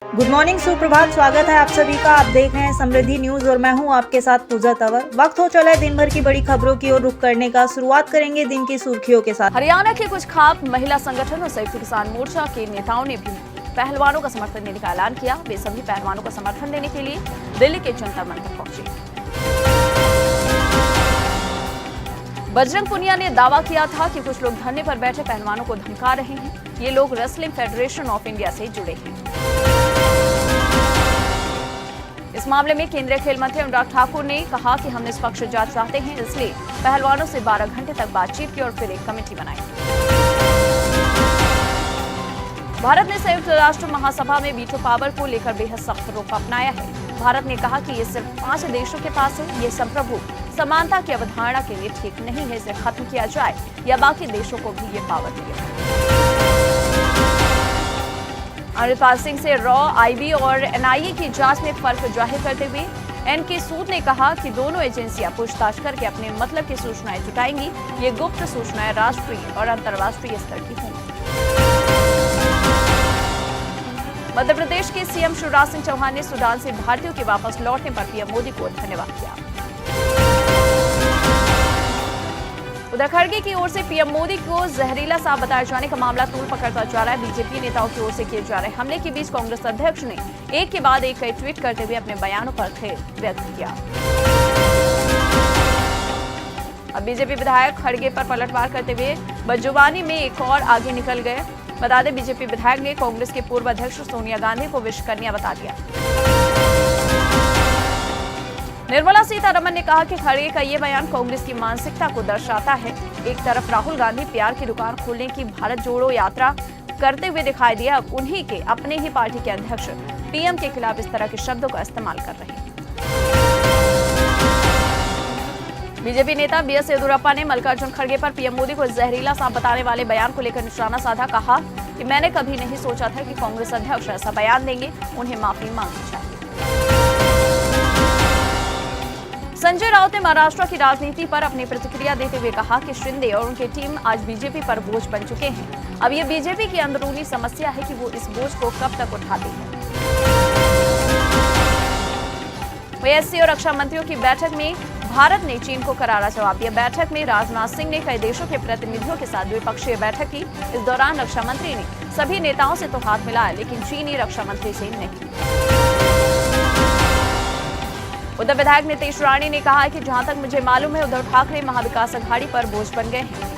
Good morning, सुप्रभात। स्वागत है आप सभी का। आप देख रहे हैं समृद्धि न्यूज और मैं हूं आपके साथ पूजा तंवर। वक्त हो चला है दिन भर की बड़ी खबरों की ओर रुख करने का। शुरुआत करेंगे दिन की सुर्खियों के साथ। हरियाणा के कुछ खाप महिला संगठन और संयुक्त किसान मोर्चा के नेताओं ने भी पहलवानों का समर्थन देने का ऐलान किया। वे सभी पहलवानों का समर्थन देने के लिए दिल्ली के जंतर मंतर पहुंचे। बजरंग पुनिया ने दावा किया था कि कुछ लोग धरने पर बैठे पहलवानों को धमका रहे हैं। ये लोग रेसलिंग फेडरेशन ऑफ इंडिया से जुड़े हैं। इस मामले में केंद्रीय खेल मंत्री अनुराग ठाकुर ने कहा कि हम निष्पक्ष जांच चाहते हैं, इसलिए पहलवानों से 12 घंटे तक बातचीत की और फिर एक कमेटी बनाई। भारत ने संयुक्त राष्ट्र महासभा में वीटो पावर को लेकर बेहद सख्त रुख अपनाया है। भारत ने कहा कि ये सिर्फ 5 देशों के पास है। ये संप्रभु समानता की अवधारणा के लिए ठीक नहीं है। इसे खत्म किया जाए या बाकी देशों को भी ये पावर दिए। अमृतपाल सिंह से रॉ, आईबी और एनआईए की जांच में फर्क जाहिर करते हुए एनके सूद ने कहा कि दोनों एजेंसियां पूछताछ करके अपने मतलब की सूचनाएं जुटाएंगी। ये गुप्त सूचनाएं राष्ट्रीय और अंतर्राष्ट्रीय स्तर की होंगी। मध्य प्रदेश के सीएम शिवराज सिंह चौहान ने सूडान से भारतीयों के वापस लौटने पर पीएम मोदी को धन्यवाद किया। उधर खड़गे की ओर से पीएम मोदी को जहरीला सांप बताए जाने का मामला तूल पकड़ता जा रहा है। बीजेपी नेताओं की ओर से किए जा रहे हमले के बीच कांग्रेस अध्यक्ष ने एक के बाद एक कई ट्वीट करते हुए अपने बयानों पर खेद व्यक्त किया। अब बीजेपी विधायक खड़गे पर पलटवार करते हुए बदजुबानी में एक और आगे निकल गए। बता दें, बीजेपी विधायक ने कांग्रेस के पूर्व अध्यक्ष सोनिया गांधी को विषकन्या बता दिया। निर्मला सीतारमण ने कहा कि खड़गे का ये बयान कांग्रेस की मानसिकता को दर्शाता है। एक तरफ राहुल गांधी प्यार की दुकान खोलने की भारत जोड़ो यात्रा करते हुए दिखाई दिया, अब उन्हीं के अपने ही पार्टी के अध्यक्ष पीएम के खिलाफ इस तरह के शब्दों का इस्तेमाल कर रहे हैं। बीजेपी नेता बीएस येदियुरप्पा ने मल्लिकार्जुन खड़गे पर पीएम मोदी को जहरीला सांप बताने वाले बयान को लेकर निशाना साधा। कहा कि मैंने कभी नहीं सोचा था कि कांग्रेस अध्यक्ष ऐसा बयान देंगे, उन्हें माफी मांगनी चाहिए। संजय राउत ने महाराष्ट्र की राजनीति पर अपनी प्रतिक्रिया देते हुए कहा कि शिंदे और उनकी टीम आज बीजेपी पर बोझ बन चुके हैं। अब ये बीजेपी की अंदरूनी समस्या है कि वो इस बोझ को कब तक उठाती है। एससी और रक्षा मंत्रियों की बैठक में भारत ने चीन को करारा जवाब दिया। बैठक में राजनाथ सिंह ने कई देशों के प्रतिनिधियों के साथ द्विपक्षीय बैठक की। इस दौरान रक्षा मंत्री ने सभी नेताओं से तो हाथ मिलाया, लेकिन चीनी रक्षा मंत्री से नहीं। उद्धव विधायक नीतीश राणे ने कहा कि जहां तक मुझे मालूम है, उद्धव ठाकरे महाविकास अघाड़ी पर बोझ बन गए हैं।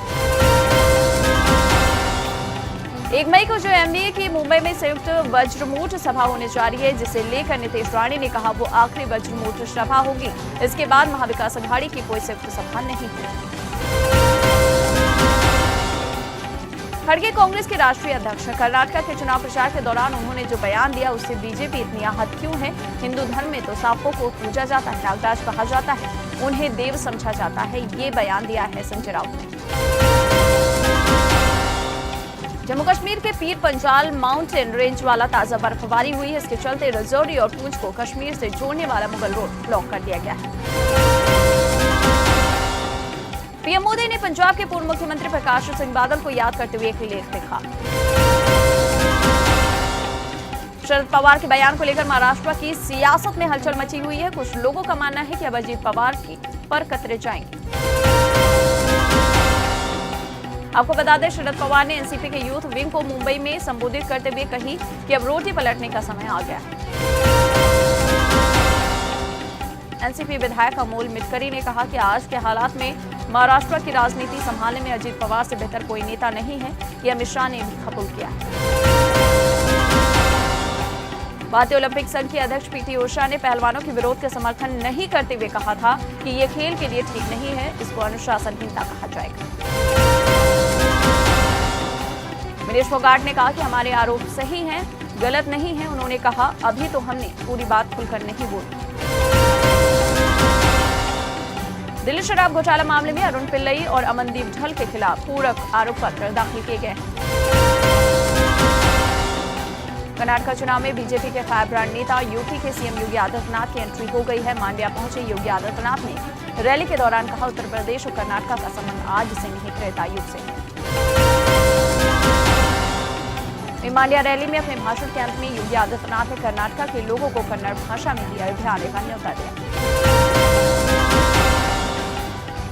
1 मई को जो एमबीए की मुंबई में संयुक्त वज्रमूठ सभा होने जा रही है, जिसे लेकर नीतीश राणे ने कहा वो आखिरी वज्रमूठ सभा होगी। इसके बाद महाविकास अघाड़ी की कोई संयुक्त सभा नहीं होगी। खड़गे कांग्रेस के राष्ट्रीय अध्यक्ष। कर्नाटक के चुनाव प्रचार के दौरान उन्होंने जो बयान दिया, उससे बीजेपी इतनी आहत क्यों है? हिंदू धर्म में तो सांपों को पूजा जाता है, नागराज कहा जाता है, उन्हें देव समझा जाता है। ये बयान दिया है संजय राउत ने। जम्मू कश्मीर के पीर पंजाल माउंटेन रेंज वाला ताजा बर्फबारी हुई है। इसके चलते रजौरी और पूंछ को कश्मीर से जोड़ने वाला मुगल रोड ब्लॉक कर दिया गया है। पीएम मोदी ने पंजाब के पूर्व मुख्यमंत्री प्रकाश सिंह बादल को याद करते हुए एक लेख लिखा। शरद पवार के बयान को लेकर महाराष्ट्र की सियासत में हलचल मची हुई है। कुछ लोगों का मानना है कि अब अजीत पवार पर कतरे जाएंगे। आपको बता दें, शरद पवार ने एनसीपी के यूथ विंग को मुंबई में संबोधित करते हुए कही कि अब रोटी पलटने का समय आ गया है। एनसीपी विधायक अमोल मिटकरी ने कहा कि आज के हालात में महाराष्ट्र की राजनीति संभालने में अजीत पवार से बेहतर कोई नेता नहीं है। यह अमित शाह ने भी कबूल किया है। भारतीय ओलंपिक संघ की अध्यक्ष पीटी उषा ने पहलवानों के विरोध का समर्थन नहीं करते हुए कहा था कि यह खेल के लिए ठीक नहीं है, इसको अनुशासनहीनता कहा जाएगा। मनीष फोगाट ने कहा कि हमारे आरोप सही हैं, गलत नहीं है। उन्होंने कहा, अभी तो हमने पूरी बात खुलकर नहीं बोली। दिल्ली शराब घोटाला मामले में अरुण पिल्लई और अमनदीप ढल के खिलाफ पूरक आरोप पत्र दाखिल किए गए हैं। कर्नाटक चुनाव में बीजेपी के फायरब्रांड नेता यूपी के सीएम योगी आदित्यनाथ की एंट्री हो गई है। मांड्या पहुंचे योगी आदित्यनाथ ने रैली के दौरान कहा, उत्तर प्रदेश और कर्नाटक का संबंध आज से नहीं, त्रेता युग से। वहीं मांड्या रैली में अपने भाषण के अंत में योगी आदित्यनाथ ने कर्नाटक के लोगों को कन्नड़ भाषा में ही अयोध्या आने का न्योता दिया।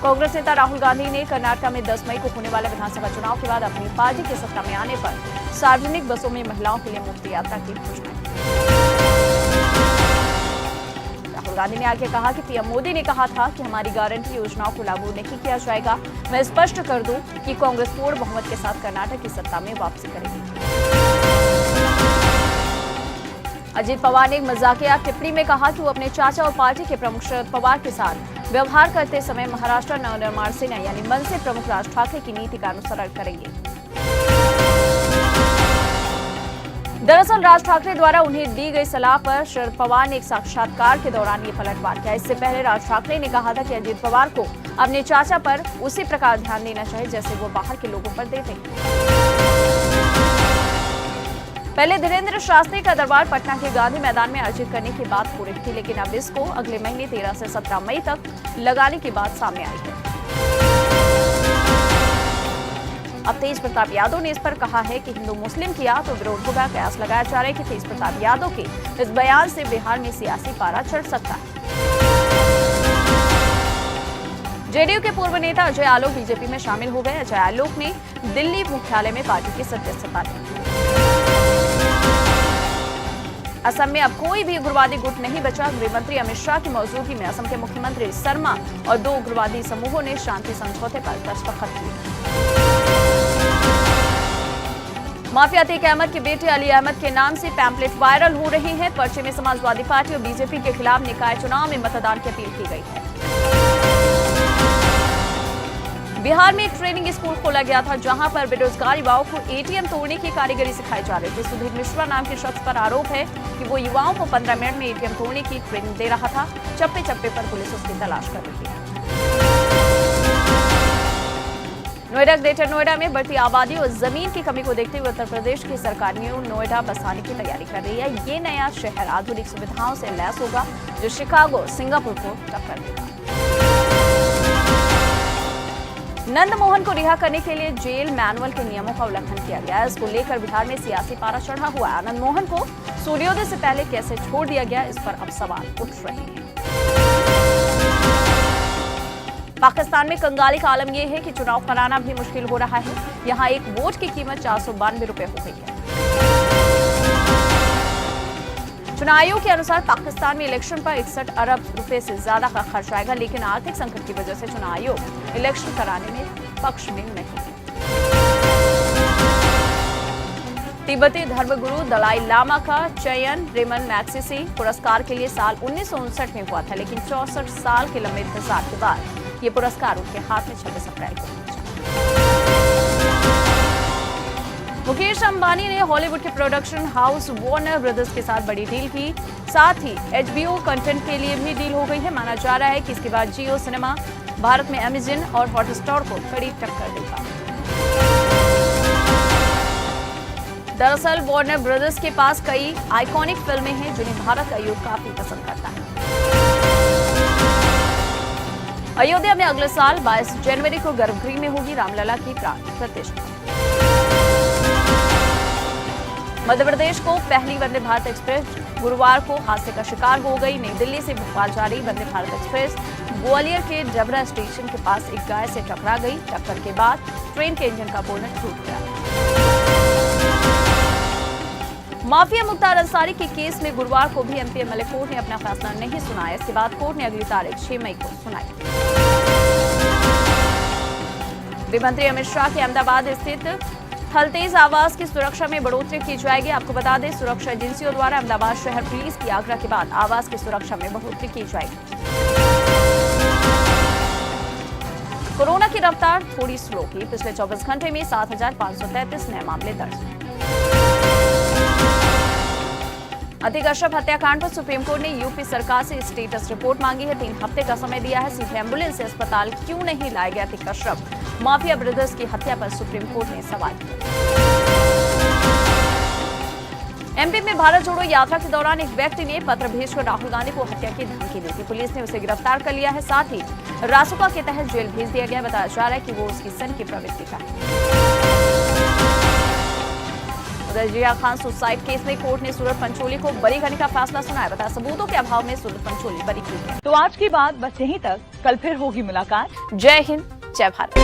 कांग्रेस नेता राहुल गांधी ने कर्नाटक में 10 मई को होने वाले विधानसभा चुनाव के बाद अपनी पार्टी के सत्ता में आने पर सार्वजनिक बसों में महिलाओं के लिए मुफ्त यात्रा की घोषणा की। राहुल गांधी ने आगे कहा कि पीएम मोदी ने कहा था कि हमारी गारंटी योजनाओं को लागू नहीं किया जाएगा। मैं स्पष्ट कर दूं कि कांग्रेस पूर्ण बहुमत के साथ कर्नाटक की सत्ता में वापसी करेगी। अजीत पवार ने एक मजाकिया टिप्पणी में कहा कि वो अपने चाचा और पार्टी के प्रमुख शरद पवार के साथ व्यवहार करते समय महाराष्ट्र नवनिर्माण सेना यानी मनसे प्रमुख राज ठाकरे की नीति का अनुसरण करेंगे। दरअसल राज ठाकरे द्वारा उन्हें दी गई सलाह पर शरद पवार ने एक साक्षात्कार के दौरान ये पलटवार किया। इससे पहले राज ठाकरे ने कहा था कि अजीत पवार को अपने चाचा पर उसी प्रकार ध्यान देना चाहिए जैसे वो बाहर के लोगों पर देते हैं। पहले धीरेन्द्र शास्त्री का दरबार पटना के गांधी मैदान में आयोजित करने की बात हो रही थी, लेकिन अब इसको अगले महीने 13 से 17 मई तक लगाने की बात सामने आई है। अब तेज प्रताप यादव ने इस पर कहा है कि हिंदू मुस्लिम किया तो विरोध होगा। कयास लगाया जा रहा है कि तेज प्रताप यादव के इस बयान से बिहार में सियासी पारा चढ़ सकता है। जेडीयू के पूर्व नेता अजय आलोक बीजेपी में शामिल हो गए। अजय आलोक ने दिल्ली मुख्यालय में पार्टी की सदस्यता ली। असम में अब कोई भी उग्रवादी गुट नहीं बचा। गृह मंत्री अमित शाह की मौजूदगी में असम के मुख्यमंत्री शर्मा और 2 उग्रवादी समूहों ने शांति समझौते पर दस्तखत किए। माफिया अतीक अहमद के बेटे अली अहमद के नाम से पैम्पलेट वायरल हो रहे हैं। पर्चे में समाजवादी पार्टी और बीजेपी के खिलाफ निकाय चुनाव में मतदान की अपील की गई है। बिहार में एक ट्रेनिंग स्कूल खोला गया था, जहां पर बेरोजगार युवाओं को एटीएम तोड़ने की कारीगरी सिखाई जा रही थी। सुधीर मिश्रा नाम के शख्स पर आरोप है कि वो युवाओं को 15 मिनट में एटीएम तोड़ने की ट्रेनिंग दे रहा था। चप्पे चप्पे पर पुलिस उसकी तलाश कर रही है। नोएडा ग्रेटर नोएडा में बढ़ती आबादी और जमीन की कमी को देखते हुए उत्तर प्रदेश की सरकार न्यू नोएडा बसाने की तैयारी कर रही है। ये नया शहर आधुनिक सुविधाओं से लैस होगा, जो शिकागो और सिंगापुर को टक्कर देगा। नंद मोहन को रिहा करने के लिए जेल मैनुअल के नियमों का उल्लंघन किया गया है। इसको लेकर बिहार में सियासी पारा चढ़ा हुआ है। आनंद मोहन को सूर्योदय से पहले कैसे छोड़ दिया गया, इस पर अब सवाल उठ रहे हैं। पाकिस्तान में कंगाली का आलम यह है कि चुनाव कराना भी मुश्किल हो रहा है। यहाँ एक वोट की कीमत 492 रुपए हो गई है। चुनाव आयोग के अनुसार पाकिस्तान में इलेक्शन पर 61 अरब रुपए से ज्यादा का खर्च आएगा, लेकिन आर्थिक संकट की वजह से चुनाव आयोग इलेक्शन कराने में पक्ष में नहीं है। तिब्बती धर्मगुरु दलाई लामा का चयन रेमन मैग्सेसे पुरस्कार के लिए साल 1959 में हुआ था, लेकिन 64 साल के लंबे इंतजार के बाद ये पुरस्कार उनके हाथ में 26 अप्रैल को पहुंचा। मुकेश अंबानी ने हॉलीवुड के प्रोडक्शन हाउस वार्नर ब्रदर्स के साथ बड़ी डील की। साथ ही HBO कंटेंट के लिए भी डील हो गई है। माना जा रहा है कि इसके बाद जियो सिनेमा भारत में अमेजन और हॉटस्टार को कड़ी टक्कर देगा। दरअसल वार्नर ब्रदर्स के पास कई आइकॉनिक फिल्में हैं, जिन्हें भारत का यूथ काफी पसंद करता है। अयोध्या में अगले साल 22 जनवरी को गर्भगृह में होगी रामलला की प्राण प्रतिष्ठा। मध्य प्रदेश को पहली वंदे भारत एक्सप्रेस गुरुवार को हादसे का शिकार हो गई। नई दिल्ली से भोपाल जा रही वंदे भारत एक्सप्रेस ग्वालियर के डबरा स्टेशन के पास एक गाय से टकरा गई। टक्कर के बाद ट्रेन के इंजन का बोनट टूट गया। माफिया मुख्तार अंसारी के केस में गुरुवार को भी एमपी एमएलए कोर्ट ने अपना फैसला नहीं सुनाया। इसके बाद कोर्ट ने अगली तारीख 6 मई को सुनाई। गृह मंत्री अमित शाह के अहमदाबाद स्थित थलतेज आवास की सुरक्षा में बढ़ोतरी की जाएगी। आपको बता दें, सुरक्षा एजेंसियों द्वारा अहमदाबाद शहर पुलिस की आग्रह के बाद आवास की सुरक्षा में बढ़ोतरी की जाएगी। कोरोना की रफ्तार थोड़ी स्लो की। पिछले 24 घंटे में 7,533 नए मामले दर्ज। अतीक अशरफ हत्याकांड पर सुप्रीम कोर्ट ने यूपी सरकार से स्टेटस रिपोर्ट मांगी है। 3 हफ्ते का समय दिया है। सीधे एम्बुलेंस से अस्पताल क्यों नहीं लाया गया अतीक अशरफ? माफिया ब्रदर्स की हत्या पर सुप्रीम कोर्ट ने सवाल किया। एमपी में भारत जोड़ो यात्रा के दौरान एक व्यक्ति ने पत्र भेजकर राहुल गांधी को हत्या की धमकी दी थी। पुलिस ने उसे गिरफ्तार कर लिया है। साथ ही रासुका के तहत जेल भेज दिया गया। बताया जा रहा है कि वो उसकी सन की प्रवृत्ति का है। रजिया खान सुसाइड केस में कोर्ट ने सूरज पंचोली को बरी करने का फैसला सुनाया। बता सबूतों के अभाव में सूरज पंचोली बरी की है। तो आज की बात बस यहीं तक, कल फिर होगी मुलाकात। जय हिंद, जय भारत।